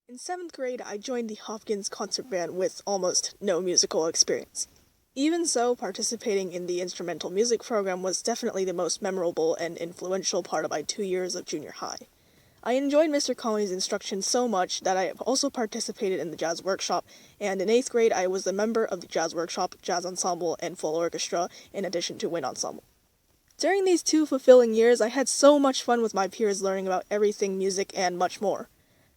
In 7th grade, I joined the Hopkins concert band with almost no musical experience. Even so, participating in the instrumental music program was definitely the most memorable and influential part of my 2 years of junior high. I enjoyed Mr. Conway's instruction so much that I also participated in the jazz workshop, and in 8th grade I was a member of the jazz workshop, jazz ensemble, and full orchestra, in addition to wind ensemble. During these 2 fulfilling years, I had so much fun with my peers learning about everything music and much more.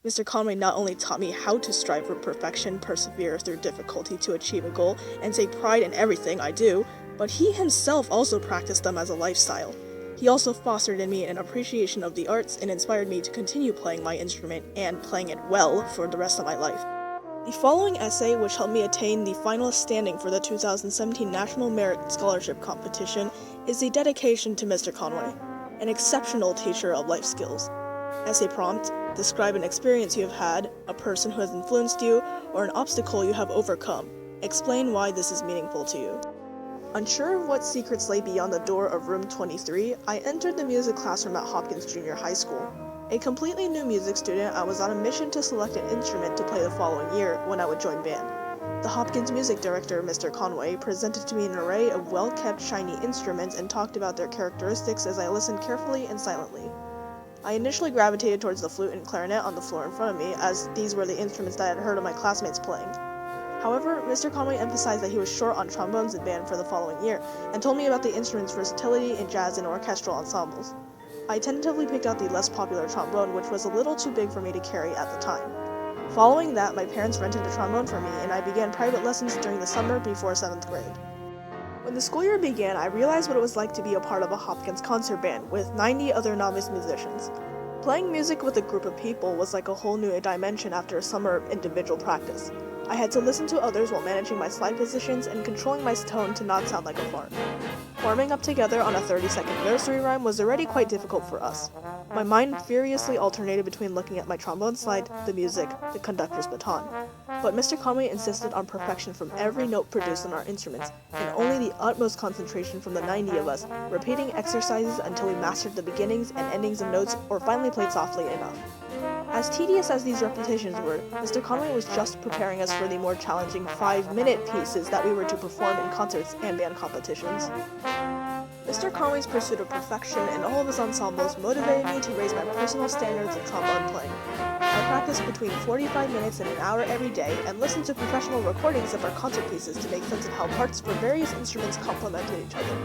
Mr. Conway not only taught me how to strive for perfection, persevere through difficulty to achieve a goal, and take pride in everything I do, but he himself also practiced them as a lifestyle. He also fostered in me an appreciation of the arts and inspired me to continue playing my instrument and playing it well for the rest of my life. The following essay, which helped me attain the finalist standing for the 2017 National Merit Scholarship Competition, is a dedication to Mr. Conway, an exceptional teacher of life skills. Essay prompt: describe an experience you have had, a person who has influenced you, or an obstacle you have overcome. Explain why this is meaningful to you. Unsure of what secrets lay beyond the door of room 23, I entered the music classroom at Hopkins Jr. High School. A completely new music student, I was on a mission to select an instrument to play the following year when I would join band. The Hopkins music director, Mr. Conway, presented to me an array of well-kept, shiny instruments and talked about their characteristics as I listened carefully and silently. I initially gravitated towards the flute and clarinet on the floor in front of me, as these were the instruments that I had heard of my classmates playing. However, Mr. Conway emphasized that he was short on trombones in band for the following year, and told me about the instrument's versatility in jazz and orchestral ensembles. I tentatively picked out the less popular trombone, which was a little too big for me to carry at the time. Following that, my parents rented a trombone for me, and I began private lessons during the summer before 7th grade. When the school year began, I realized what it was like to be a part of a Hopkins concert band with 90 other novice musicians. Playing music with a group of people was like a whole new dimension after a summer of individual practice. I had to listen to others while managing my slide positions and controlling my tone to not sound like a fart. Warming up together on a 30-second nursery rhyme was already quite difficult for us. My mind furiously alternated between looking at my trombone slide, the music, the conductor's baton. But Mr. Conway insisted on perfection from every note produced on our instruments, and only the utmost concentration from the 90 of us, repeating exercises until we mastered the beginnings and endings of notes or finally played softly enough. As tedious as these repetitions were, Mr. Conway was just preparing us for the more challenging 5-minute pieces that we were to perform in concerts and band competitions. Mr. Conway's pursuit of perfection in all of his ensembles motivated me to raise my personal standards of trombone playing. I practiced between 45 minutes and an hour every day and listened to professional recordings of our concert pieces to make sense of how parts for various instruments complemented each other.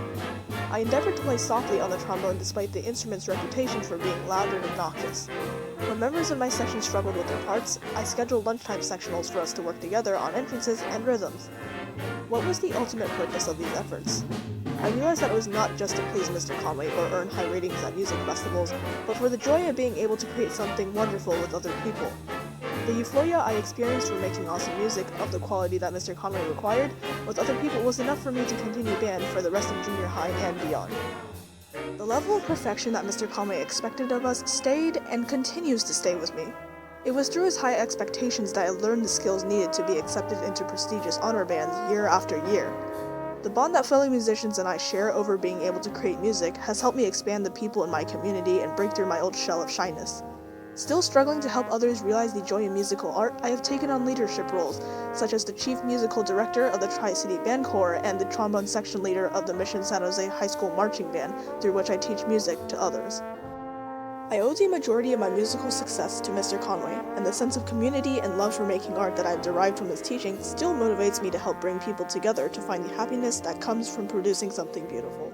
I endeavored to play softly on the trombone despite the instrument's reputation for being loud and obnoxious. When members of my section struggled with their parts, I scheduled lunchtime sectionals for us to work together on entrances and rhythms. What was the ultimate purpose of these efforts? I realized that it was not just to please Mr. Conway or earn high ratings at music festivals, but for the joy of being able to create something wonderful with other people. The euphoria I experienced from making awesome music of the quality that Mr. Conway required with other people was enough for me to continue band for the rest of junior high and beyond. The level of perfection that Mr. Conway expected of us stayed and continues to stay with me. It was through his high expectations that I learned the skills needed to be accepted into prestigious honor bands year after year. The bond that fellow musicians and I share over being able to create music has helped me expand the people in my community and break through my old shell of shyness. Still struggling to help others realize the joy in musical art, I have taken on leadership roles, such as the chief musical director of the Tri-City Band Corps and the trombone section leader of the Mission San Jose High School Marching Band, through which I teach music to others. I owe the majority of my musical success to Mr. Conway, and the sense of community and love for making art that I've derived from his teaching still motivates me to help bring people together to find the happiness that comes from producing something beautiful.